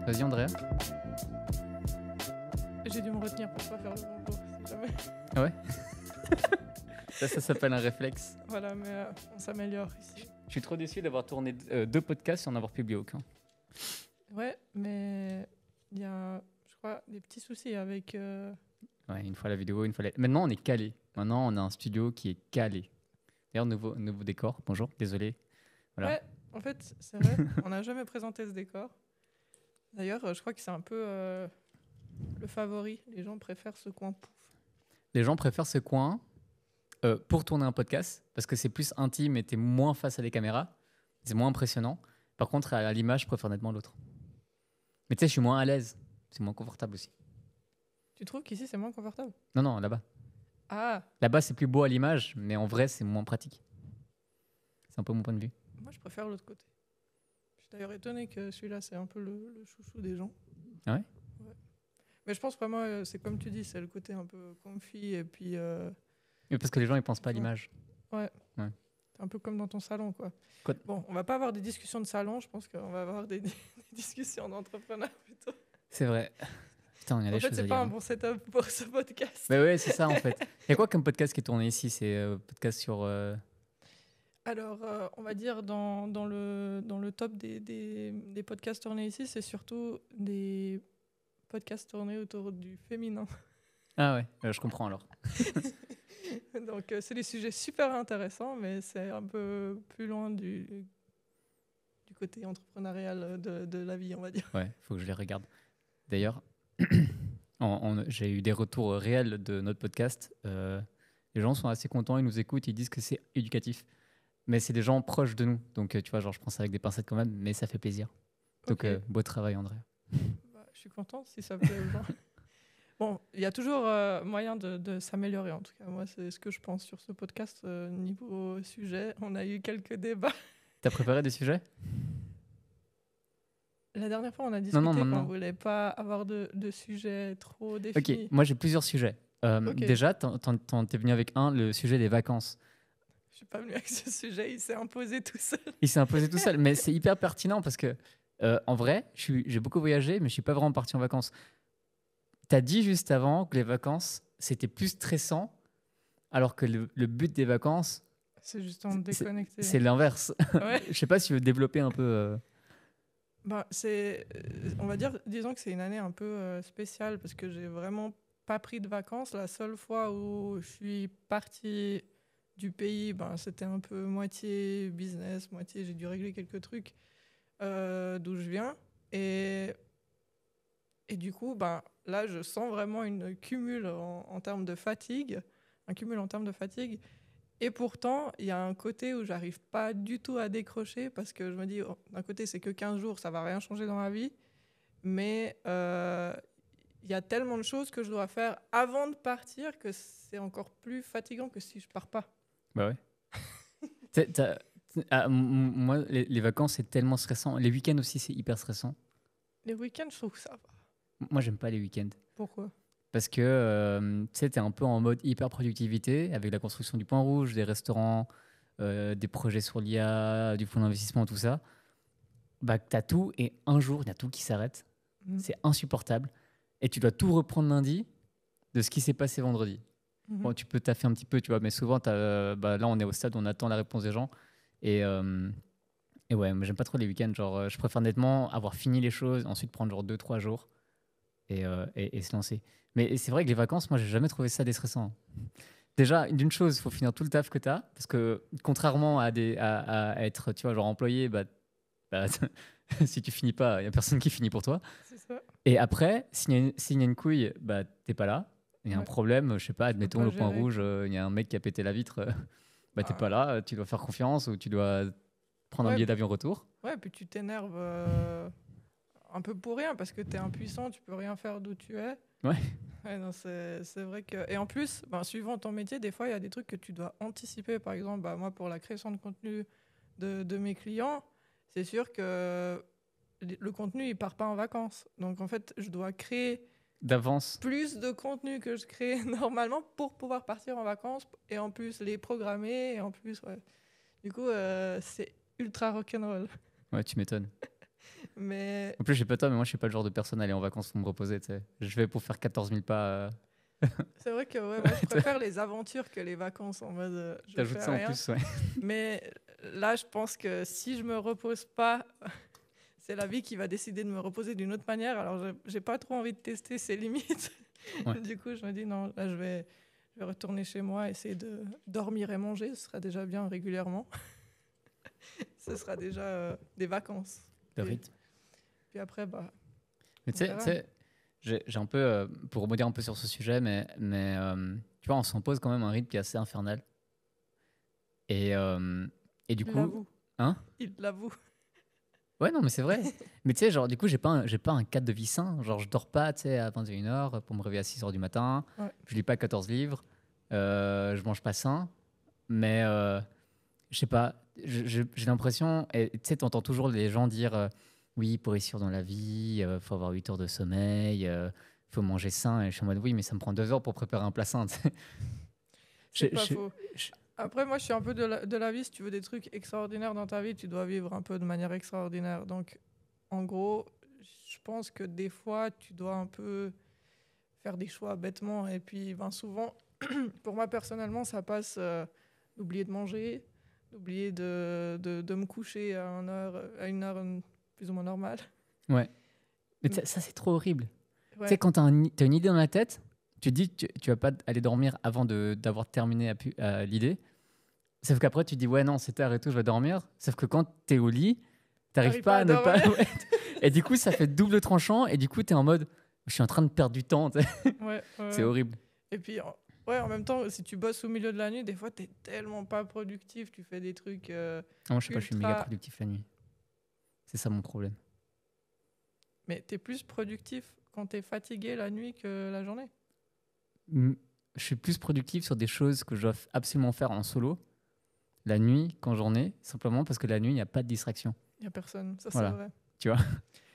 Vas-y, Andrea. J'ai dû me retenir pour pas faire le bonjour, si jamais. Ah ouais. Ça s'appelle un réflexe. Voilà, mais on s'améliore ici. Je suis trop déçu d'avoir tourné 2 podcasts sans en avoir publié aucun. Ouais, mais il y a, je crois, des petits soucis avec... Ouais, une fois la vidéo, une fois la... Maintenant, on est calé. Maintenant, on a un studio qui est calé. D'ailleurs, nouveau décor. Bonjour, désolé. Voilà. Ouais, en fait, c'est vrai, on n'a jamais présenté ce décor. D'ailleurs, je crois que c'est un peu le favori. Les gens préfèrent ce coin pouf. Les gens préfèrent ce coin pour tourner un podcast parce que c'est plus intime et t'es moins face à des caméras. C'est moins impressionnant. Par contre, à l'image, je préfère nettement l'autre. Mais tu sais, je suis moins à l'aise. C'est moins confortable aussi. Tu trouves qu'ici, c'est moins confortable? Non, là-bas. Ah, Là-bas, c'est plus beau à l'image, mais en vrai, c'est moins pratique. C'est un peu mon point de vue. moi, je préfère l'autre côté. Je suis d'ailleurs étonnée que celui-là, c'est un peu le chouchou des gens. Ah ouais? Ouais. Mais je pense vraiment, c'est comme tu dis, c'est le côté un peu comfy et puis... Mais parce que les gens, ils pensent pas à l'image. Ouais. Ouais. C'est un peu comme dans ton salon, quoi. Quoi? Bon, on va pas avoir des discussions de salon, je pense qu'on va avoir des discussions d'entrepreneurs plutôt. C'est vrai. Putain, il y a En des fait, choses c'est à pas dire. un bon setup pour ce podcast. Bah ouais, c'est ça en fait. Il y a quoi comme podcast qui est tourné ici? C'est podcast sur... Alors, on va dire dans le top des podcasts tournés ici, c'est surtout des podcasts tournés autour du féminin. Ah ouais, je comprends alors. Donc, c'est des sujets super intéressants, mais c'est un peu plus loin du côté entrepreneurial de la vie, on va dire. Ouais, faut que je les regarde. D'ailleurs, j'ai eu des retours réels de notre podcast. Les gens sont assez contents, ils nous écoutent, ils disent que c'est éducatif. Mais c'est des gens proches de nous. Donc, tu vois, genre, je prends ça avec des pincettes quand même, mais ça fait plaisir. Donc, Ok. beau travail, André. Bah, je suis contente si ça plaît aux gens. Bon, il y a toujours moyen de s'améliorer, en tout cas. Moi, c'est ce que je pense sur ce podcast. Niveau sujet, on a eu quelques débats. T'as préparé des sujets? La dernière fois, on a discuté maintenant. qu'on ne voulait pas avoir de sujet trop Ok, défini. moi j'ai plusieurs sujets. Ok. Déjà, t'es venu avec le sujet des vacances. Je suis pas venue avec ce sujet, il s'est imposé tout seul. Il s'est imposé tout seul, mais c'est hyper pertinent parce que, en vrai, j'ai beaucoup voyagé, mais je suis pas vraiment parti en vacances. T'as dit juste avant que les vacances, c'était plus stressant, alors que le but des vacances, C'est justement de déconnecter. c'est l'inverse. Ouais. Je sais pas si tu veux développer un peu... Bah, on va dire, disons que c'est une année un peu spéciale parce que j'ai vraiment pas pris de vacances. La seule fois où je suis partie du pays, ben, c'était un peu moitié business, moitié j'ai dû régler quelques trucs d'où je viens. Et du coup, ben, là, je sens vraiment une cumule en termes de fatigue, un cumul en termes de fatigue. Et pourtant, il y a un côté où j'arrive pas du tout à décrocher parce que je me dis, oh, d'un côté, c'est que 15 jours, ça va rien changer dans ma vie. Mais il y a tellement de choses que je dois faire avant de partir que c'est encore plus fatigant que si je pars pas. Bah ouais. Moi, les vacances, c'est tellement stressant. Les week-ends aussi, c'est hyper stressant. Les week-ends, je trouve que ça va. Moi, j'aime pas les week-ends. Pourquoi? Parce que tu sais, t'es un peu en mode hyper productivité avec la construction du Point Rouge, des restaurants, des projets sur l'IA, du fonds d'investissement, tout ça. Bah, t'as tout et un jour, il y a tout qui s'arrête. C'est insupportable. Et tu dois tout reprendre lundi de ce qui s'est passé vendredi. Bon, tu peux taffer un petit peu, tu vois, mais souvent, là, on est au stade où on attend la réponse des gens. Et ouais, moi, j'aime pas trop les week-ends. Genre, je préfère nettement avoir fini les choses, ensuite prendre genre 2-3 jours et se lancer. Mais c'est vrai que les vacances, moi, j'ai jamais trouvé ça déstressant. Déjà, d'une chose, il faut finir tout le taf que tu as. Parce que contrairement à être, tu vois, genre employé, bah, si tu finis pas, il n'y a personne qui finit pour toi. C'est ça. Et après, s'il y a une couille, bah, t'es pas là. Il y a un problème, je sais pas, admettons pas le Point gérer, Rouge, il y a un mec qui a pété la vitre, bah, t'es pas là, tu dois faire confiance ou tu dois prendre un billet d'avion retour. Ouais, puis tu t'énerves un peu pour rien parce que tu es impuissant, tu peux rien faire d'où tu es. Ouais. Ouais, non, c'est vrai que... Et en plus, ben, suivant ton métier, des fois, il y a des trucs que tu dois anticiper. Par exemple, bah, moi, pour la création de contenu de mes clients, c'est sûr que le contenu, il part pas en vacances. Donc, en fait, je dois créer d'avance plus de contenu que je crée normalement pour pouvoir partir en vacances et en plus les programmer. Et en plus, ouais. Du coup, c'est ultra rock'n'roll. Ouais, tu m'étonnes. Mais En plus, je sais pas toi, mais moi, je suis pas le genre de personne à aller en vacances pour me reposer. Tu sais. Je vais pour faire 14 000 pas. c'est vrai que ouais, moi, je préfère les aventures que les vacances en mode je T'ajoutes fais ça en rien. plus, ouais. Mais là, je pense que si je me repose pas, c'est la vie qui va décider de me reposer d'une autre manière. Alors, j'ai pas trop envie de tester ses limites. Ouais. Du coup, je me dis non, là, je vais retourner chez moi, essayer de dormir et manger. Ce sera déjà bien régulièrement. Ce sera déjà des vacances. Le Puis, rythme. puis après, bah, Mais on tu verra. sais, j'ai un peu, pour rebondir un peu sur ce sujet, mais tu vois, on s'impose quand même un rythme qui est assez infernal. Et, euh, et du Il coup, l'avoue. hein? Il l'avoue. Ouais, non, mais c'est vrai. Mais tu sais, genre, du coup, j'ai pas un cadre de vie sain. Genre, je dors pas, tu sais, à 21 h pour me réveiller à 6 h du matin. Ouais. Je lis pas 14 livres. Je mange pas sain. Mais je sais pas, j'ai l'impression, et tu sais, t'entends toujours les gens dire oui, pour réussir dans la vie, faut avoir 8 heures de sommeil, faut manger sain. Et je suis en mode oui, mais ça me prend 2 heures pour préparer un plat sain. Tu sais. C'est Je- pas je- faux. je- Après, moi, je suis un peu de la vie. Si tu veux des trucs extraordinaires dans ta vie, tu dois vivre un peu de manière extraordinaire. Donc, en gros, je pense que des fois, tu dois un peu faire des choix bêtement. Et puis, ben, souvent, pour moi, personnellement, ça passe d'oublier de manger, d'oublier de me coucher à une heure plus ou moins normale. ouais. Mais Mm. ça, c'est trop horrible. Tu sais, Ouais, quand t'as une idée dans la tête, tu te dis que tu vas pas aller dormir avant d'avoir terminé l'idée. Sauf qu'après, tu te dis, ouais, non, c'est tard et tout, je vais dormir. Sauf que quand t'es au lit, t'arrives t'arrives pas pas à à ne pas. dormir. Ouais. Et du coup, ça fait double tranchant. Et du coup, t'es en mode, je suis en train de perdre du temps. Tu sais. Ouais, ouais, C'est ouais. horrible. Et puis, ouais, en même temps, si tu bosses au milieu de la nuit, des fois, t'es tellement pas productif, tu fais des trucs Ah, moi, je sais pas, je suis méga ultra. productif la nuit. C'est ça mon problème. Mais t'es plus productif quand t'es fatigué la nuit que la journée. Mm, Je suis plus productif sur des choses que je dois absolument faire en solo la nuit qu'en journée, simplement parce que la nuit, il n'y a pas de distraction. Y a personne, ça c'est Voilà, vrai. tu vois.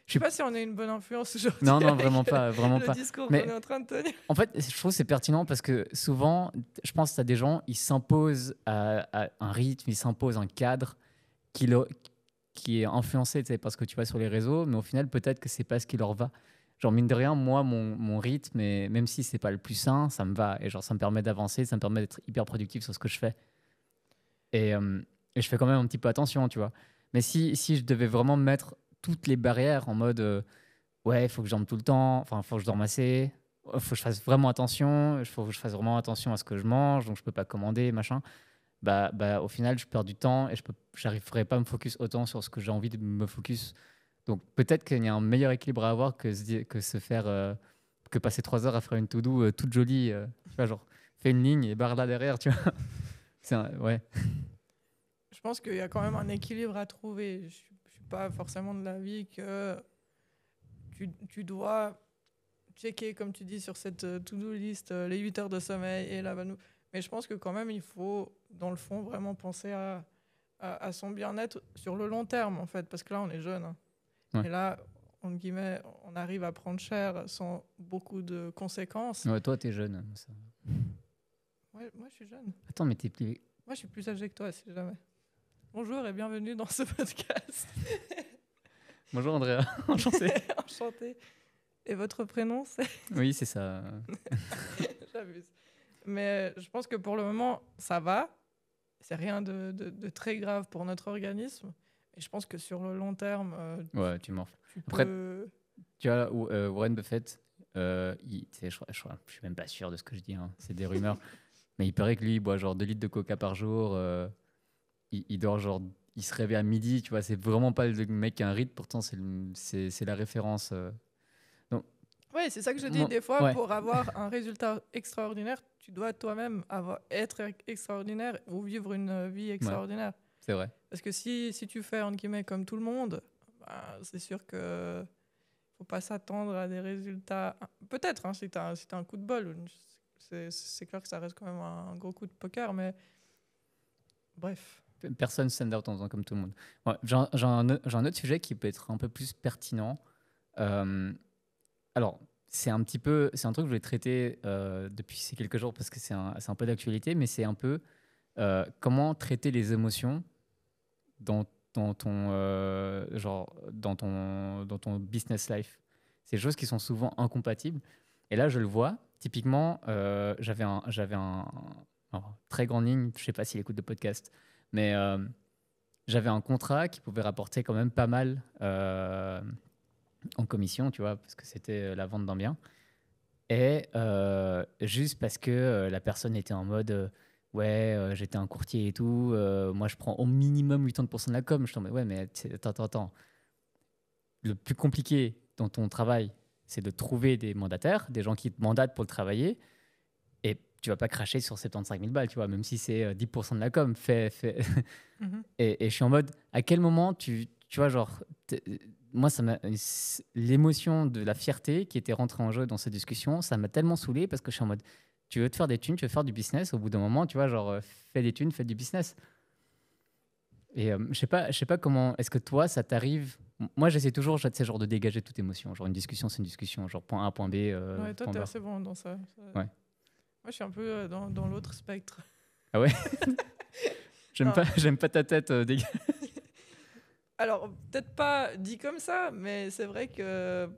Je sais pas si on a une bonne influence aujourd'hui Non, non, avec vraiment pas, vraiment le pas. discours qu'on est Mais en train de tenir. en fait, je trouve que c'est pertinent parce que souvent, je pense que tu as des gens, ils s'imposent à un rythme, ils s'imposent un cadre qui, qui est influencé, tu sais, parce que tu vas sur les réseaux, mais au final, peut-être que c'est pas ce qui leur va. Genre, mine de rien, moi, mon rythme, et même si c'est pas le plus sain, ça me va. Et genre, ça me permet d'avancer, ça me permet d'être hyper productif sur ce que je fais. Et je fais quand même un petit peu attention, tu vois. Mais si je devais vraiment mettre toutes les barrières en mode, ouais, il faut que je dorme tout le temps, enfin, il faut que je dorme assez, il faut que je fasse vraiment attention, il faut que je fasse vraiment attention à ce que je mange, donc je peux pas commander, machin. Au final, je perds du temps et j'arriverai pas à me focus autant sur ce que j'ai envie de me focus. Donc peut-être qu'il y a un meilleur équilibre à avoir que se faire, que passer 3 heures à faire une to-do toute jolie, tu vois, genre, fais une ligne et barre là derrière, tu vois. Ouais, Je pense qu'il y a quand même un équilibre à trouver. Je suis pas forcément de l'avis que tu dois checker, comme tu dis, sur cette to-do list, les 8 heures de sommeil et la vanne. Mais je pense que quand même, il faut, dans le fond, vraiment penser à son bien-être sur le long terme, en fait, parce que là, on est jeune. Hein. ouais. Et là, entre guillemets, on arrive à prendre cher sans beaucoup de conséquences. Ouais, toi, t'es jeune. Ça. Ouais, moi, je suis jeune. Attends, mais t'es plus. Moi, je suis plus âgé que toi, si jamais. Bonjour et bienvenue dans ce podcast. Bonjour Andrea, enchanté. Enchantée. Et votre prénom, c'est Oui, c'est ça. J'abuse. Mais je pense que pour le moment, ça va. C'est rien de très grave pour notre organisme. Et je pense que sur le long terme, Ouais, tu morfles. tu Après, peux. tu vois, Warren Buffett, tu sais, je suis même pas sûr de ce que je dis, hein, c'est des rumeurs, mais il paraît que lui, il boit genre 2 litres de coca par jour, il dort genre, il se réveille à midi, tu vois, c'est vraiment pas le mec qui a un rythme, pourtant c'est la référence. Donc, Oui, c'est ça que je dis. Des fois, ouais, pour avoir un résultat extraordinaire, tu dois toi-même être extraordinaire ou vivre une vie ouais, extraordinaire. c'est vrai. Parce que si tu fais, entre guillemets, comme tout le monde, bah, c'est sûr que faut pas s'attendre à des résultats. Peut-être, hein, si tu as, un coup de bol. C'est clair que ça reste quand même un gros coup de poker, mais bref. Personne stand out en faisant comme tout le monde. Ouais, j'ai un autre sujet qui peut être un peu plus pertinent. Euh, Alors, c'est un truc que je voulais traiter depuis ces quelques jours parce que c'est un peu d'actualité, mais c'est un peu comment traiter les émotions dans dans ton business life. C'est des choses qui sont souvent incompatibles. Et là, je le vois. Typiquement, alors, très grande ligne, je ne sais pas s'il écoute de podcast, mais j'avais un contrat qui pouvait rapporter quand même pas mal en commission, tu vois, parce que c'était la vente d'un bien. Et juste parce que la personne était en mode ouais, j'étais un courtier et tout, moi je prends au minimum 80% de la com. Je t'en mets ouais, mais attends. Le plus compliqué dans ton travail, c'est de trouver des mandataires, des gens qui te mandatent pour le travailler. Et tu vas pas cracher sur 75 000 balles, tu vois, même si c'est 10% de la com. Mhm. Et je suis en mode, à quel moment tu vois, genre, moi, l'émotion de la fierté qui était rentrée en jeu dans cette discussion, ça m'a tellement saoulé parce que je suis en mode, tu veux te faire des thunes, tu veux faire du business, au bout d'un moment, tu vois, genre, fais des thunes, fais du business. Et je sais pas comment, est-ce que toi, ça t'arrive? Moi, j'essaie toujours, tu sais, genre, de dégager toute émotion. Genre, une discussion, c'est une discussion. Genre, point A, point B, Ouais, toi, point t'es barre. assez bon dans ça. Ouais. Moi, je suis un peu dans l'autre spectre. Ah ouais? Non. J'aime pas ta tête, Alors, peut-être pas dit comme ça, mais c'est vrai que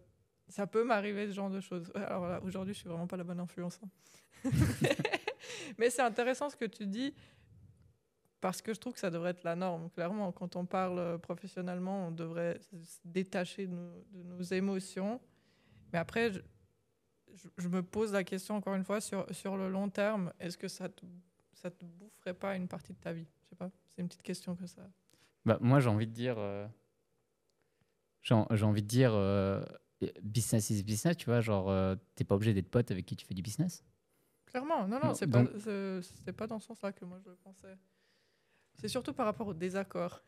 ça peut m'arriver ce genre de choses. Alors là, aujourd'hui, je suis vraiment pas la bonne influence, hein. Mais c'est intéressant ce que tu dis, parce que je trouve que ça devrait être la norme. Clairement, quand on parle professionnellement, on devrait se détacher de nos émotions. Mais après, je me pose la question encore une fois sur le long terme, est-ce que ça te boufferait pas une partie de ta vie? Je sais pas, c'est une petite question que ça. Bah, moi, j'ai envie de dire, j'ai envie de dire, business is business, tu vois, genre, t'es pas obligé d'être pote avec qui tu fais du business. Clairement, non, non, Non, donc, c'est pas dans ce sens-là que moi je pensais. C'est surtout par rapport au désaccord.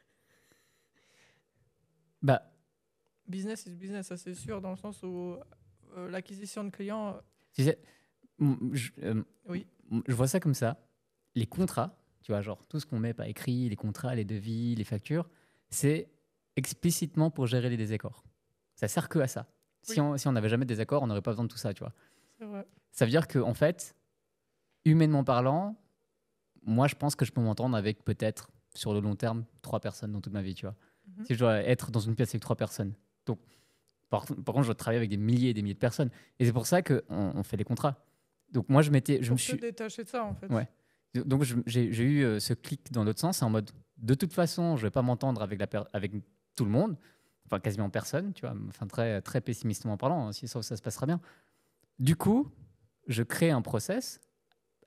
bah, Business is business, ça c'est sûr, dans le sens où l'acquisition de clients, tu sais, oui, je vois ça comme ça. Les contrats, tu vois, genre, tout ce qu'on met par écrit, les contrats, les devis, les factures, c'est explicitement pour gérer les désaccords. Ça sert que à ça. oui, Si on n'avait jamais de désaccord, on n'aurait pas besoin de tout ça, tu vois. c'est vrai. Ça veut dire que, en fait, humainement parlant, moi, je pense que je peux m'entendre avec peut-être, sur le long terme, 3 personnes dans toute ma vie, tu vois. Mhm. Si je dois être dans une pièce avec 3 personnes. Donc, par contre, je dois travailler avec des milliers et des milliers de personnes. Et c'est pour ça qu'on on fait des contrats. Donc, moi, je me Pour te suis. détacher de ça, en fait. Ouais. Donc, j'ai eu ce clic dans l'autre sens, en mode, de toute façon, je vais pas m'entendre avec tout le monde, enfin, quasiment personne, tu vois, enfin, très, très pessimistement parlant, hein, si ça se passera bien. Du coup, je crée un process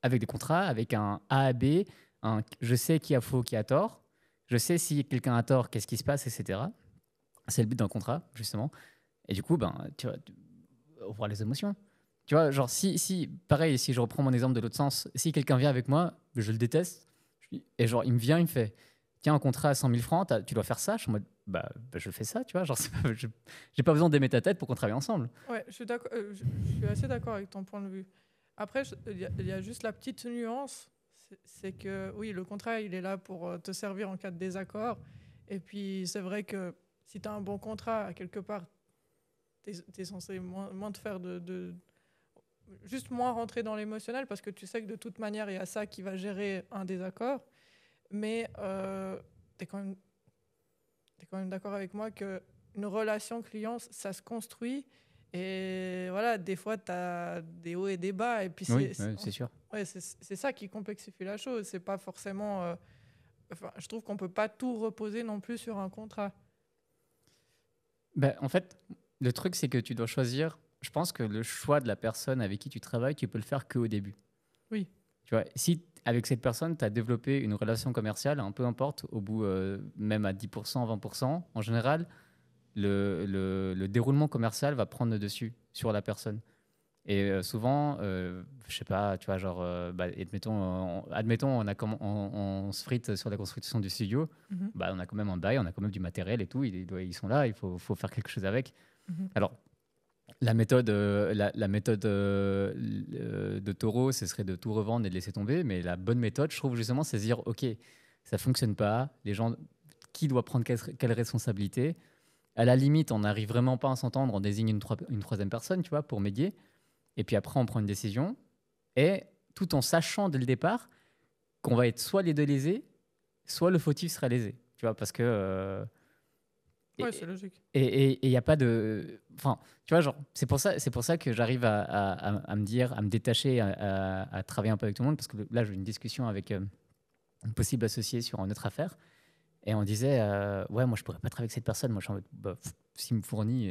avec des contrats, avec un A à B, je sais qui a faux, qui a tort, je sais si quelqu'un a tort, qu'est-ce qui se passe, etc. C'est le but d'un contrat, justement. Et du coup, ben, tu vois, voir les émotions. Tu vois, genre, pareil, si je reprends mon exemple de l'autre sens, si quelqu'un vient avec moi, je le déteste, et genre, il me vient, il me fait, tiens, un contrat à 100 000 francs, tu dois faire ça. Je suis en mode, je fais ça, tu vois, genre, j'ai pas besoin d'aimer ta tête pour qu'on travaille ensemble. Ouais, je suis d'accord, je suis assez d'accord avec ton point de vue. Après, il y a juste la petite nuance, c'est que oui, le contrat, il est là pour te servir en cas de désaccord. Et puis, c'est vrai que si tu as un bon contrat, quelque part, tu es censé moins te faire juste moins rentrer dans l'émotionnel parce que tu sais que de toute manière, il y a ça qui va gérer un désaccord. Mais tu es quand même d'accord avec moi que une relation client, ça se construit. Et voilà, des fois, tu as des hauts et des bas. Et puis, Oui, ouais, c'est sûr. ouais, c'est ça qui complexifie la chose. C'est pas forcément. Enfin, je trouve qu'on peut pas tout reposer non plus sur un contrat. Ben, en fait, le truc, c'est que tu dois choisir. Je pense que le choix de la personne avec qui tu travailles, tu peux le faire qu'au début. Oui, Tu vois, si avec cette personne, tu as développé une relation commerciale, un peu importe, au bout, même à 10%, 20%, en général, le déroulement commercial va prendre le dessus sur la personne. Et souvent, je sais pas, tu vois, genre, admettons on se frite sur la construction du studio, mhm, bah, on a quand même un bail, on a quand même du matériel et tout, ils sont là, il faut faire quelque chose avec. mhm. Alors, la méthode de Taureau, ce serait de tout revendre et de laisser tomber, mais la bonne méthode, je trouve justement, c'est de dire, ok, ça fonctionne pas, les gens, qui doit prendre quelle responsabilité? À la limite, on n'arrive vraiment pas à s'entendre, on désigne une troisième personne, tu vois, pour médier. Et puis après, on prend une décision. Et tout en sachant dès le départ qu'on va être soit les deux lésés, soit le fautif sera lésé. Tu vois, parce que Ouais, c'est logique. et il y a pas de, enfin, tu vois, genre, c'est pour ça que j'arrive à me dire, à me détacher, à travailler un peu avec tout le monde, parce que là, j'ai eu une discussion avec une possible associée sur une autre affaire, et on disait, ouais, moi, je pourrais pas travailler avec cette personne. Moi, je suis en mode, bah, s'il me fournit,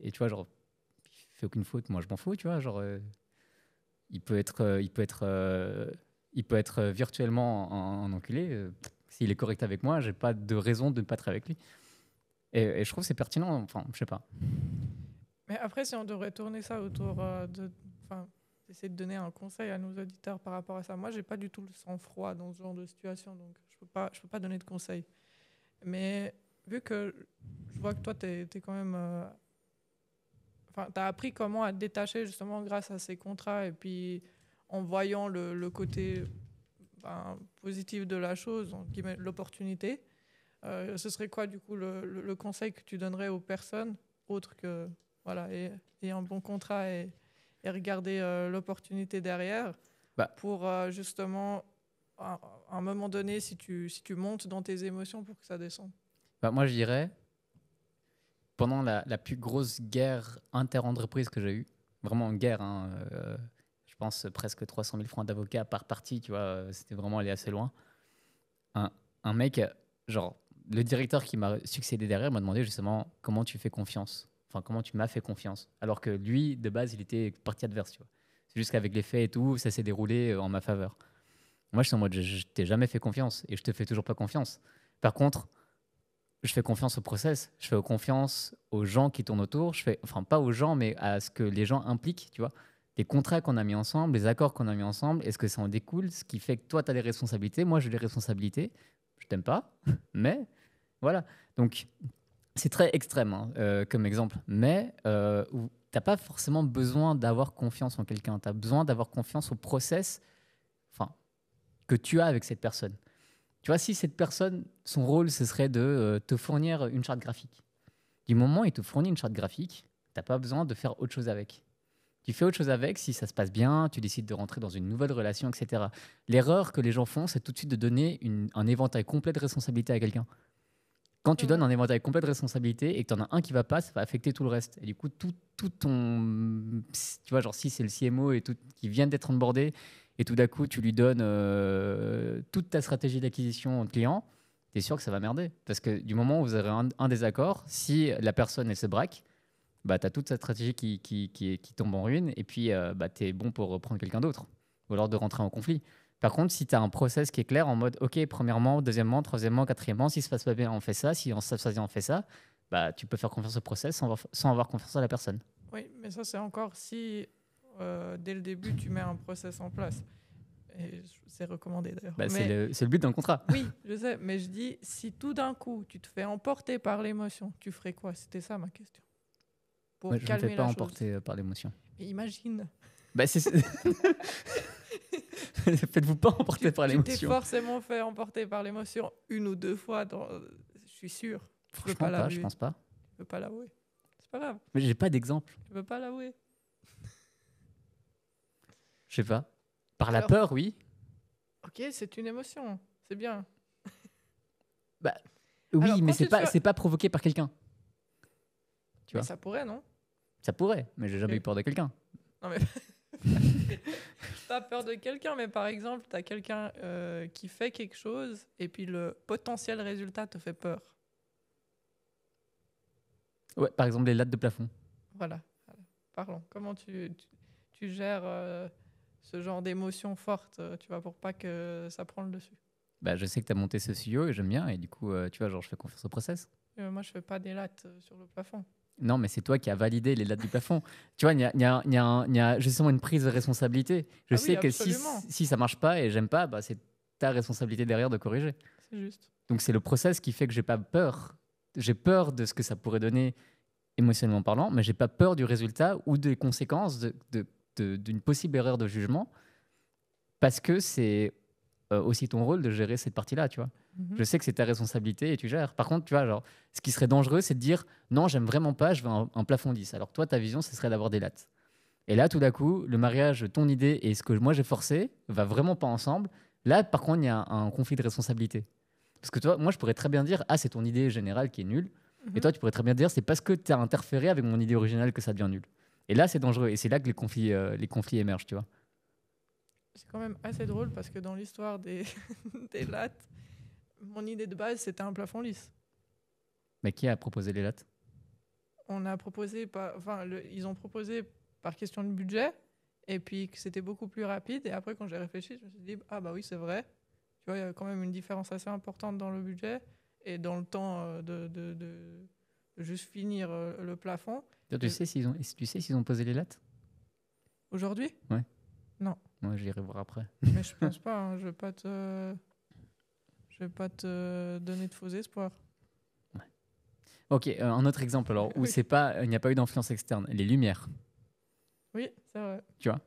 et tu vois, genre, il fait aucune faute, moi, je m'en fous, tu vois, genre, il peut être, il peut être virtuellement en enculé. S'il est correct avec moi, j'ai pas de raison de ne pas travailler avec lui. Et je trouve que c'est pertinent. Enfin, je sais pas. Mais après, si on devrait tourner ça autour enfin, essayer de donner un conseil à nos auditeurs par rapport à ça. Moi, j'ai pas du tout le sang-froid dans ce genre de situation, donc je peux pas donner de conseils. Mais vu que je vois que toi, tu es quand même... Enfin, tu as appris comment à te détacher justement grâce à ces contrats et puis en voyant le côté positif de la chose, en guillemets, l'opportunité. Ce serait quoi, du coup, le conseil que tu donnerais aux personnes autres que, voilà, et un bon contrat et regarder l'opportunité derrière Bah, pour justement, à un moment donné, si tu montes dans tes émotions pour que ça descende. bah, moi, je dirais, pendant la plus grosse guerre inter-entreprise que j'ai eue, vraiment une guerre, hein, je pense presque 300 000 francs d'avocat par partie, tu vois, c'était vraiment aller assez loin. Un, un mec, genre, le directeur qui m'a succédé derrière m'a demandé justement comment tu fais confiance. Enfin, comment tu m'as fait confiance. Alors que lui, de base, il était partie adverse, tu vois. C'est juste qu'avec les faits et tout, ça s'est déroulé en ma faveur. Moi, je suis en mode, je t'ai jamais fait confiance et je te fais toujours pas confiance. Par contre, je fais confiance au process, je fais confiance aux gens qui tournent autour, je fais, enfin, pas aux gens, mais à ce que les gens impliquent, tu vois. Les contrats qu'on a mis ensemble, les accords qu'on a mis ensemble, est-ce que ça en découle? Ce qui fait que toi, tu as des responsabilités, moi, j'ai des responsabilités. Je t'aime pas, mais voilà. Donc, c'est très extrême hein, comme exemple, mais où t'as pas forcément besoin d'avoir confiance en quelqu'un. Tu as besoin d'avoir confiance au process, enfin, que tu as avec cette personne. Tu vois, si cette personne, son rôle, ce serait de te fournir une charte graphique. Du moment où il te fournit une charte graphique, t'as pas besoin de faire autre chose avec. Tu fais autre chose avec si ça se passe bien, tu décides de rentrer dans une nouvelle relation, etc. L'erreur que les gens font, c'est tout de suite de donner un éventail complet de responsabilité à quelqu'un. Quand tu donnes un éventail complet de responsabilité et que tu en as un qui va pas, ça va affecter tout le reste. Et du coup, tout ton. Tu vois, genre, si c'est le CMO et tout, qui vient d'être onboardé, et tout d'un coup, tu lui donnes toute ta stratégie d'acquisition de clients, tu es sûr que ça va merder. Parce que du moment où vous aurez un désaccord, si la personne, elle se braque, bah, tu as toute sa stratégie qui tombe en ruine, et puis bah, tu es bon pour reprendre quelqu'un d'autre, ou alors de rentrer en conflit. Par contre, si tu as un process qui est clair en mode, OK, premièrement, deuxièmement, troisièmement, quatrièmement, si ça se passe pas bien, on fait ça, si ça se passe bien, on fait ça, bah, tu peux faire confiance au process sans avoir confiance à la personne. Oui, mais ça, c'est encore si dès le début, tu mets un process en place. Et c'est recommandé d'ailleurs. Bah, Mais c'est le but d'un contrat. oui, je sais, mais je dis, si tout d'un coup, tu te fais emporter par l'émotion, tu ferais quoi? C'était ça ma question. Pour Moi, je ne me fais calmer pas la chose. emporter par l'émotion. Mais imagine, Bah, Faites-vous pas emporter par tu t'es l'émotion. forcément fait emporter par l'émotion une ou deux fois, je suis sûr. Tu peux Franchement, pas pas, je l'avouer. pense pas. Tu peux pas l'avouer. C'est pas grave, Mais j'ai pas d'exemple. tu peux pas l'avouer. Je sais pas. Par la Alors, peur, oui. ok, c'est une émotion, c'est bien. Bah, oui, Alors, mais quand tu te fais- c'est pas provoqué par quelqu'un. Tu Mais vois. ça pourrait, non? Ça pourrait, mais j'ai jamais Ok. eu peur de quelqu'un. Non, mais t'as peur de quelqu'un, mais par exemple, t'as quelqu'un qui fait quelque chose et puis le potentiel résultat te fait peur. Ouais, par exemple, les lattes de plafond. Voilà. Parlons. Comment tu gères ce genre d'émotions fortes, tu vois, pour pas que ça prenne le dessus? Bah, je sais que tu as monté ce studio et j'aime bien. Et du coup, tu vois, genre, je fais confiance au process. Moi, je fais pas des lattes sur le plafond. Non, mais c'est toi qui as validé les lattes du plafond. Tu vois, il y a justement une prise de responsabilité. Je Ah oui, sais que absolument. si ça marche pas et j'aime pas, bah, c'est ta responsabilité derrière de corriger. C'est juste. Donc, c'est le process qui fait que j'ai pas peur. J'ai peur de ce que ça pourrait donner émotionnellement parlant, mais j'ai pas peur du résultat ou des conséquences d'une possible erreur de jugement parce que c'est aussi ton rôle de gérer cette partie-là, tu vois. Je sais que c'est ta responsabilité et tu gères. Par contre, tu vois, genre, ce qui serait dangereux, c'est de dire non, j'aime vraiment pas, je veux un plafond lisse. Alors toi, ta vision, ce serait d'avoir des lattes. Et là, tout d'un coup, le mariage, ton idée et ce que moi j'ai forcé va vraiment pas ensemble. Là, par contre, il y a un conflit de responsabilité. Parce que toi, moi, je pourrais très bien dire, ah, c'est ton idée générale qui est nulle. Et Mhm. toi, tu pourrais très bien dire, c'est parce que tu as interféré avec mon idée originale que ça devient nul. Et là, c'est dangereux. Et c'est là que les conflits émergent, tu vois. C'est quand même assez drôle parce que dans l'histoire des, des lattes, mon idée de base, c'était un plafond lisse. Mais qui a proposé les lattes? On a proposé, ils ont proposé par question de budget, et puis que c'était beaucoup plus rapide. Et après, quand j'ai réfléchi, je me suis dit, ah bah oui, c'est vrai. Tu vois, il y a quand même une différence assez importante dans le budget et dans le temps de juste finir le plafond. Toi, Et tu sais s'ils ont posé les lattes? aujourd'hui, Ouais. non. Moi, j'irai voir après. Mais je pense pas, hein, je vais pas te donner de faux espoirs. Ok, un autre exemple alors où Oui, c'est pas, il n'y a pas eu d'influence externe, les lumières, oui, c'est vrai. tu vois.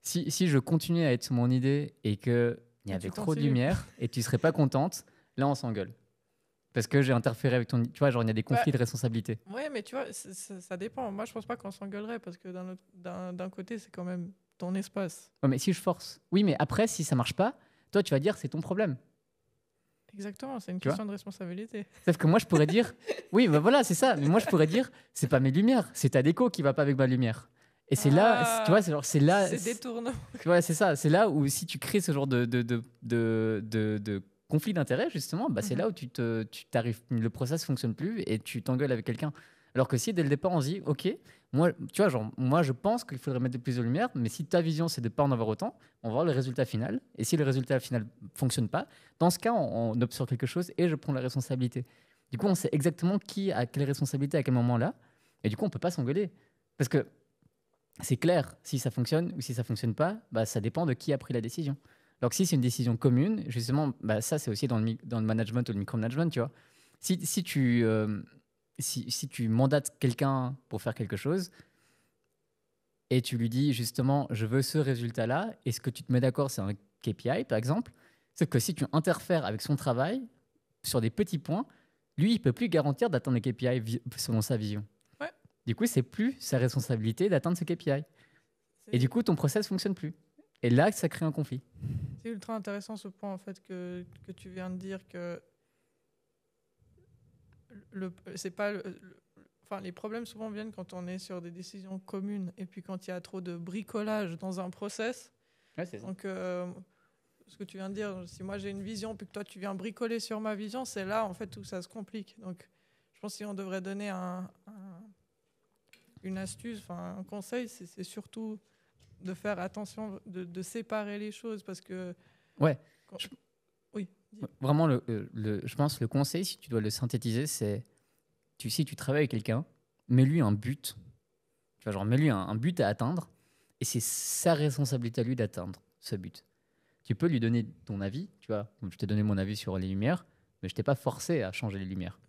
Si je continuais à être sur mon idée et qu'il y Et avait tu trop de continues. lumière et tu serais pas contente, là on s'engueule. Parce que j'ai interféré avec ton. Tu vois, genre il y a des Bah, conflits de responsabilité. ouais, mais tu vois, ça dépend. Moi, je pense pas qu'on s'engueulerait parce que d'un côté, c'est quand même ton espace. Ouais, mais si je force. Oui, mais après, si ça marche pas, toi tu vas dire c'est ton problème. Exactement, c'est une Tu vois. question de responsabilité. Sauf que moi je pourrais dire, oui, bah voilà, c'est ça. Mais moi je pourrais dire, c'est pas mes lumières, c'est ta déco qui va pas avec ma lumière. Et c'est là, tu vois, Ah, c'est là. c'est détournant. Tu vois, c'est ça. C'est là où si tu crées ce genre de conflit d'intérêts, justement, bah, c'est Mhm. là où tu t'arrives, le process fonctionne plus et tu t'engueules avec quelqu'un. Alors que si dès le départ on se dit, ok, moi, tu vois, genre, moi je pense qu'il faudrait mettre plus de lumière, mais si ta vision c'est de pas en avoir autant, on va voir le résultat final. Et si le résultat final fonctionne pas, dans ce cas, on opte sur quelque chose et je prends la responsabilité. Du coup, on sait exactement qui a quelle responsabilité à quel moment là. Et du coup, on peut pas s'engueuler. Parce que c'est clair, si ça fonctionne ou si ça fonctionne pas, bah, ça dépend de qui a pris la décision. Alors que si c'est une décision commune, justement, bah, ça c'est aussi dans le management ou le micromanagement, tu vois. Si tu mandates quelqu'un pour faire quelque chose et tu lui dis justement, je veux ce résultat-là, et ce que tu te mets d'accord, c'est un KPI par exemple, c'est que si tu interfères avec son travail sur des petits points, lui, il peut plus garantir d'atteindre les KPI selon sa vision. Ouais, Du coup, c'est plus sa responsabilité d'atteindre ce KPI. Et du c'est coup, ton process fonctionne plus. Et là, ça crée un conflit. c'est ultra intéressant ce point en fait que tu viens de dire que c'est pas enfin, les problèmes souvent viennent quand on est sur des décisions communes et puis quand il y a trop de bricolage dans un process. Ouais, c'est ça. Donc, ce que tu viens de dire, si moi j'ai une vision puis que toi tu viens bricoler sur ma vision, c'est là en fait où ça se complique. Donc, je pense que si on devrait donner une astuce, enfin un conseil, c'est surtout de faire attention, de séparer les choses parce que. Ouais. quand- Je- Oui. Dis. Vraiment, je pense le conseil, si tu dois le synthétiser, c'est si tu travailles avec quelqu'un, mets-lui un but. Tu vois, genre, mets-lui un but à atteindre. Et c'est sa responsabilité à lui d'atteindre ce but. Tu peux lui donner ton avis, tu vois. Comme je t'ai donné mon avis sur les lumières, mais je t'ai pas forcé à changer les lumières.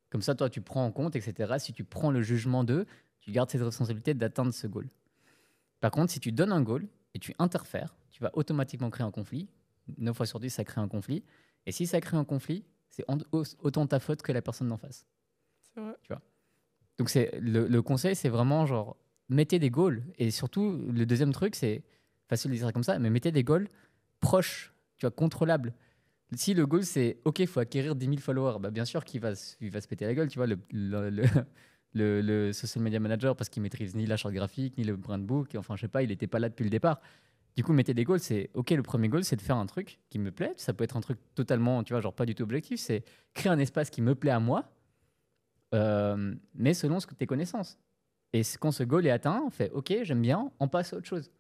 Comme ça, toi, tu prends en compte, etc. Si tu prends le jugement d'eux, tu gardes cette responsabilité d'atteindre ce goal. Par contre, si tu donnes un goal et tu interfères, tu vas automatiquement créer un conflit. 9 fois sur 10, ça crée un conflit. Et si ça crée un conflit, c'est autant ta faute que la personne d'en face. C'est vrai. Tu vois. Donc le conseil, c'est vraiment genre, mettez des goals. Et surtout, le deuxième truc, c'est facile de dire ça comme ça, mais mettez des goals proches, tu vois, contrôlables. Si le goal, c'est, OK, il faut acquérir 10 000 followers, bah, bien sûr qu'il va, il va se péter la gueule, tu vois, le social media manager, parce qu'il maîtrise ni la charte graphique, ni le brand book, enfin, je sais pas, il n'était pas là depuis le départ. Du coup, mettez des goals, c'est OK, le premier goal, c'est de faire un truc qui me plaît. Ça peut être un truc totalement, tu vois, genre pas du tout objectif, c'est créer un espace qui me plaît à moi, mais selon tes connaissances. Et quand ce goal est atteint, on fait OK, j'aime bien, on passe à autre chose.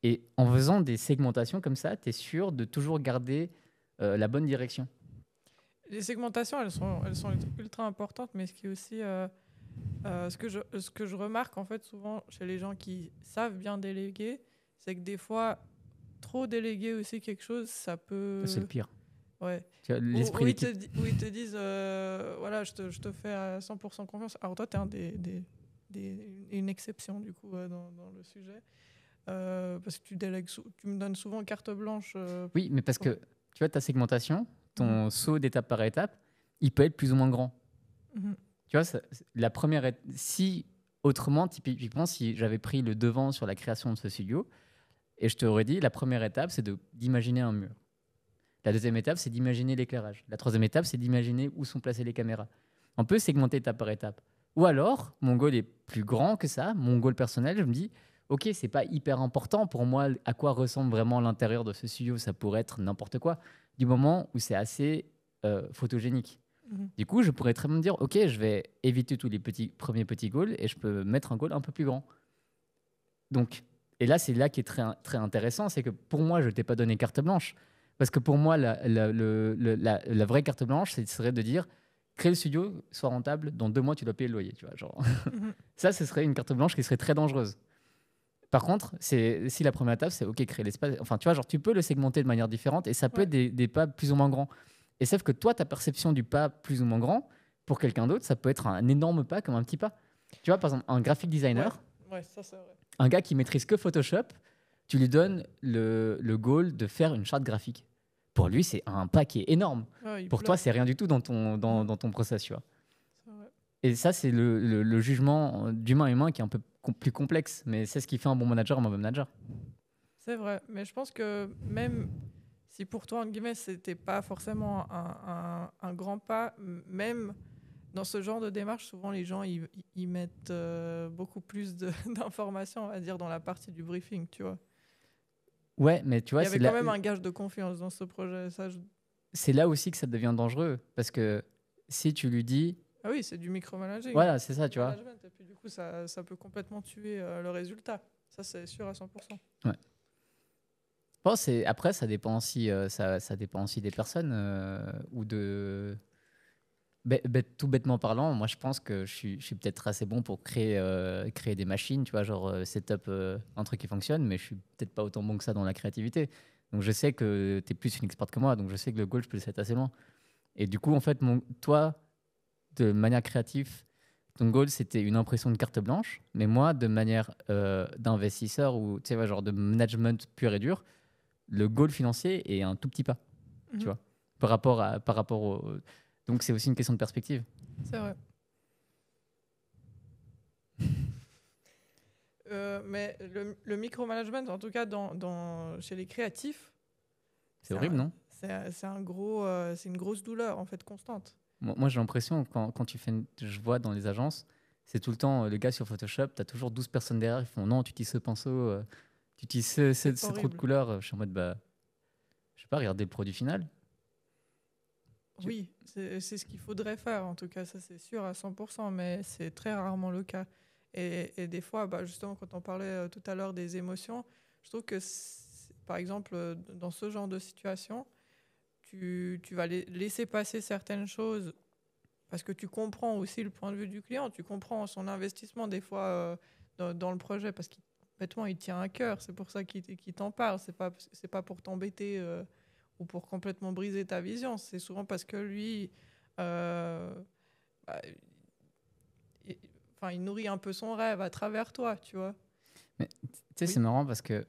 Et en faisant des segmentations comme ça, tu es sûr de toujours garder la bonne direction. Les segmentations, elles sont ultra importantes, mais ce qui est aussi ce que je remarque en fait souvent chez les gens qui savent bien déléguer, c'est que des fois, trop déléguer aussi quelque chose, ça C'est le peut. pire. Ouais. Tu vois, l'esprit d'équipe. Où ils te disent, voilà, je te fais à 100% confiance. Alors toi, tu es une exception du coup dans le sujet. Parce que tu me donnes souvent carte blanche. Oui, mais parce pour- que tu vois, ta segmentation, Mhm. ton saut d'étape par étape, il peut être plus ou moins grand. Mhm. Tu vois, la première, si autrement, typiquement, si j'avais pris le devant sur la création de ce studio, et je t'aurais dit, la première étape, c'est d'imaginer un mur. La deuxième étape, c'est d'imaginer l'éclairage. La troisième étape, c'est d'imaginer où sont placées les caméras. On peut segmenter étape par étape. Ou alors, mon goal est plus grand que ça. Mon goal personnel, je me dis, ok, c'est pas hyper important pour moi à quoi ressemble vraiment l'intérieur de ce studio. Ça pourrait être n'importe quoi, du moment où c'est assez photogénique. Du coup, je pourrais très bien me dire, ok, je vais éviter tous les premiers petits goals et je peux mettre un goal un peu plus grand. Donc, et là, c'est là qui est très, très intéressant, c'est que pour moi, je ne t'ai pas donné carte blanche. Parce que pour moi, la vraie carte blanche, ce serait de dire, créer le studio, soit rentable, dans 2 mois, tu dois payer le loyer. Tu vois, genre. Ça, ce serait une carte blanche qui serait très dangereuse. Par contre, si la première étape, c'est OK, créer l'espace. Enfin, tu vois, genre, tu peux le segmenter de manière différente et ça peut être des pas plus ou moins grands. Et sauf que toi, ta perception du pas plus ou moins grand, pour quelqu'un d'autre, ça peut être un énorme pas comme un petit pas. Tu vois, par exemple, un graphic designer, ça, c'est vrai. un gars qui maîtrise que Photoshop, tu lui donnes le goal de faire une charte graphique. Pour lui, c'est un pas qui est énorme. Pour toi, c'est rien du tout dans ton process, tu vois. Et ça, c'est le jugement d'humain à humain qui est un peu plus complexe, mais c'est ce qui fait un bon manager, un mauvais manager. C'est vrai, mais je pense que même si pour toi, entre guillemets, c'était pas forcément un grand pas, même dans ce genre de démarche, souvent les gens ils mettent beaucoup plus d'informations, on va dire, dans la partie du briefing, tu vois. Ouais, mais tu vois, il y avait quand même un gage de confiance dans ce projet. C'est là aussi que ça devient dangereux, parce que si tu lui dis... Ah oui, c'est du micromanaging. Voilà, c'est ça, tu vois. Et puis du coup, ça peut complètement tuer le résultat. Ça, c'est sûr à 100%. Ouais. Bon, après, ça dépend aussi, ça dépend aussi des personnes ou de... tout bêtement parlant, moi je pense que je suis peut-être assez bon pour créer des machines, tu vois, genre setup un truc qui fonctionne, mais je suis peut-être pas autant bon que ça dans la créativité. Donc je sais que tu es plus une experte que moi, donc je sais que le goal, je peux le set assez loin. Et du coup, en fait, toi, de manière créative, ton goal, c'était une impression de carte blanche, mais moi, de manière d'investisseur ou tu sais, genre de management pur et dur, le goal financier est un tout petit pas, tu vois, par rapport au... Donc, c'est aussi une question de perspective. C'est vrai. Mais le micromanagement, en tout cas chez les créatifs, c'est horrible, non? C'est une grosse douleur, en fait, constante. Moi j'ai l'impression, quand je vois dans les agences, c'est tout le temps le gars sur Photoshop, tu as toujours 12 personnes derrière, ils font non, tu utilises ce pinceau, tu utilises ce trou de couleur. Je suis en mode, je sais pas, regardez le produit final. Oui, c'est ce qu'il faudrait faire, en tout cas, ça c'est sûr à 100%, mais c'est très rarement le cas. Et des fois, justement, quand on parlait tout à l'heure des émotions, je trouve que, par exemple, dans ce genre de situation, tu vas laisser passer certaines choses parce que tu comprends aussi le point de vue du client, tu comprends son investissement des fois dans le projet parce qu'il il tient à cœur, c'est pour ça qu'il t'en parle, c'est pas pour t'embêter ou pour complètement briser ta vision, c'est souvent parce que lui il nourrit un peu son rêve à travers toi, tu vois. Mais tu sais, c'est marrant parce que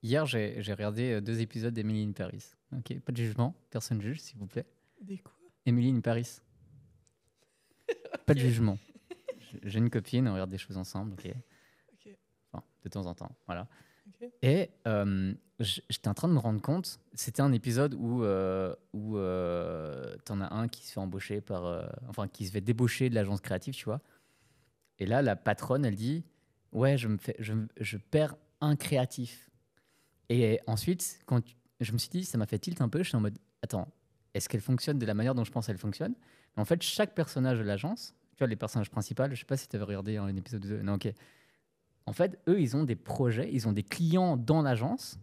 hier j'ai regardé 2 épisodes d'Emily in Paris. Ok, pas de jugement, personne ne juge, s'il vous plaît. Des quoi? Emily in Paris. Pas de jugement. J'ai une copine, on regarde des choses ensemble, ok. Enfin, de temps en temps, voilà. Okay. Et j'étais en train de me rendre compte, c'était un épisode où t'en as un qui se fait embaucher qui se fait débaucher de l'agence créative, tu vois. Et là, la patronne, elle dit, ouais, je perds un créatif. Et ensuite, je me suis dit, ça m'a fait tilt un peu, je suis en mode, attends, est-ce qu'elle fonctionne de la manière dont je pense qu'elle fonctionne? Mais en fait, chaque personnage de l'agence, tu vois, les personnages principaux, je sais pas si tu avais regardé un épisode 2, non, ok. En fait, eux, ils ont des projets, ils ont des clients dans l'agence,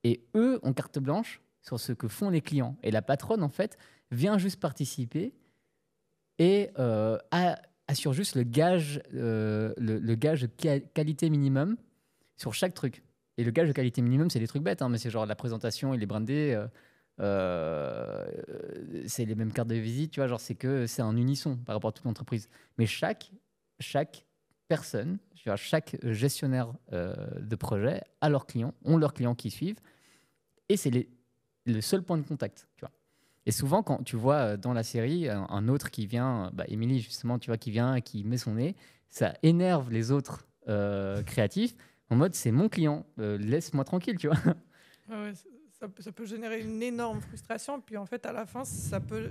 et eux ont carte blanche sur ce que font les clients. Et la patronne, en fait, vient juste participer et assure juste le gage de qualité minimum sur chaque truc. Et le gage de qualité minimum, c'est des trucs bêtes, hein, mais c'est genre la présentation, il est brandé, c'est les mêmes cartes de visite, tu vois, genre c'est un unisson par rapport à toute l'entreprise. Mais chaque personne, chaque gestionnaire de projet a leurs clients, ont leurs clients qui suivent, et c'est le seul point de contact, tu vois. Et souvent, quand tu vois dans la série un autre qui vient, Émilie justement, tu vois, qui vient et qui met son nez, ça énerve les autres créatifs en mode c'est mon client, laisse-moi tranquille, tu vois. Ouais, ça peut générer une énorme frustration. Puis en fait, à la fin, ça peut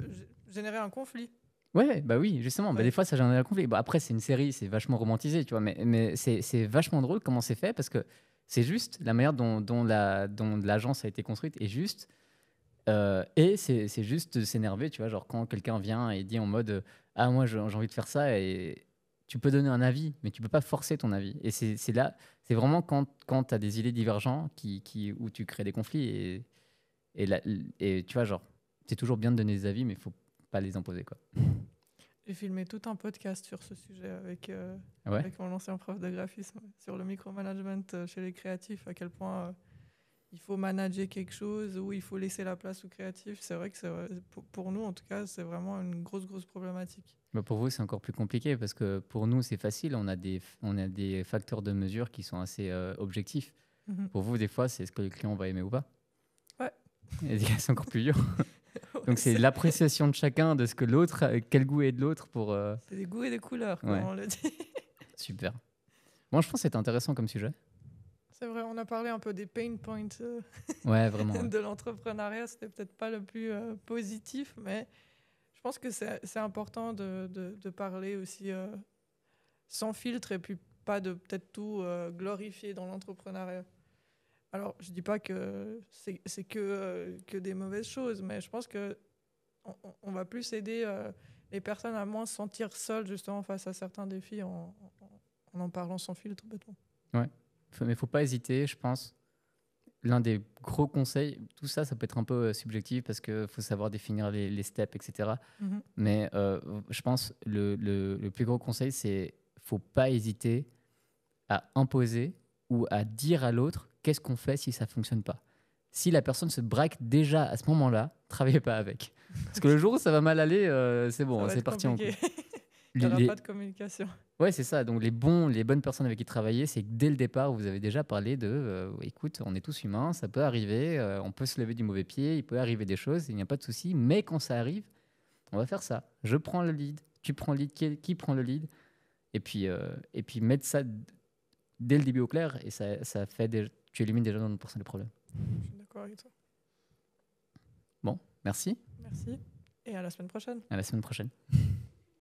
générer un conflit. Ouais, bah oui, justement. Bah, Ouais. des fois, ça génère un conflit. Bah, après, c'est une série, c'est vachement romantisé, tu vois. Mais c'est vachement drôle comment c'est fait parce que c'est juste la manière dont l'agence a été construite est juste. Et c'est juste de s'énerver, tu vois. Genre quand quelqu'un vient et dit en mode ah, moi, j'ai envie de faire ça. Et tu peux donner un avis, mais tu peux pas forcer ton avis. Et c'est là, c'est vraiment quand tu as des idées divergentes où tu crées des conflits. Et, là, et tu vois, genre, c'est toujours bien de donner des avis, mais il faut pas les imposer, quoi. J'ai filmé tout un podcast sur ce sujet Ouais. avec mon ancien prof de graphisme, sur le micromanagement chez les créatifs, à quel point il faut manager quelque chose ou il faut laisser la place aux créatifs. C'est vrai que pour nous, en tout cas, c'est vraiment une grosse problématique. Bah, pour vous, c'est encore plus compliqué parce que pour nous, c'est facile. On a des facteurs de mesure qui sont assez objectifs. Mhm. Pour vous, des fois, c'est ce que le client va aimer ou pas. Ouais. Et c'est encore plus dur. Donc, c'est C'est l'appréciation de chacun de ce que l'autre, quel goût est de l'autre pour. c'est des goûts et des couleurs, comme Ouais. on le dit. Super. Moi, je pense que c'est intéressant comme sujet. C'est vrai, on a parlé un peu des pain points Ouais, vraiment. Ouais. de l'entrepreneuriat. C'était peut-être pas le plus positif, mais je pense que c'est important de parler aussi sans filtre et puis pas de peut-être tout glorifier dans l'entrepreneuriat. Alors, je dis pas que c'est que des mauvaises choses, mais je pense que on va plus aider les personnes à moins se sentir seules justement face à certains défis en parlant sans filtre, bêtement. Mais il ne faut pas hésiter, je pense. L'un des gros conseils, tout ça, ça peut être un peu subjectif parce qu'il faut savoir définir les steps, etc. Mhm. Mais je pense le plus gros conseil, c'est faut pas hésiter à imposer ou à dire à l'autre qu'est-ce qu'on fait si ça fonctionne pas. Si la personne se braque déjà à ce moment-là, travaillez pas avec. Parce que le jour où ça va mal aller, c'est Ça bon, va c'est être parti en compliqué. couille. Il n'y aura Les- pas de communication. Ouais, c'est ça. Donc les bonnes personnes avec qui travailler, c'est que dès le départ, vous avez déjà parlé de, écoute, on est tous humains, ça peut arriver, on peut se lever du mauvais pied, il peut arriver des choses, il n'y a pas de souci. Mais quand ça arrive, on va faire ça. Je prends le lead, tu prends le lead, qui prend le lead, et puis mettre ça dès le début au clair, et ça fait tu élimines déjà 90% des problèmes. Je suis d'accord avec toi. Bon, merci. Merci et à la semaine prochaine. À la semaine prochaine.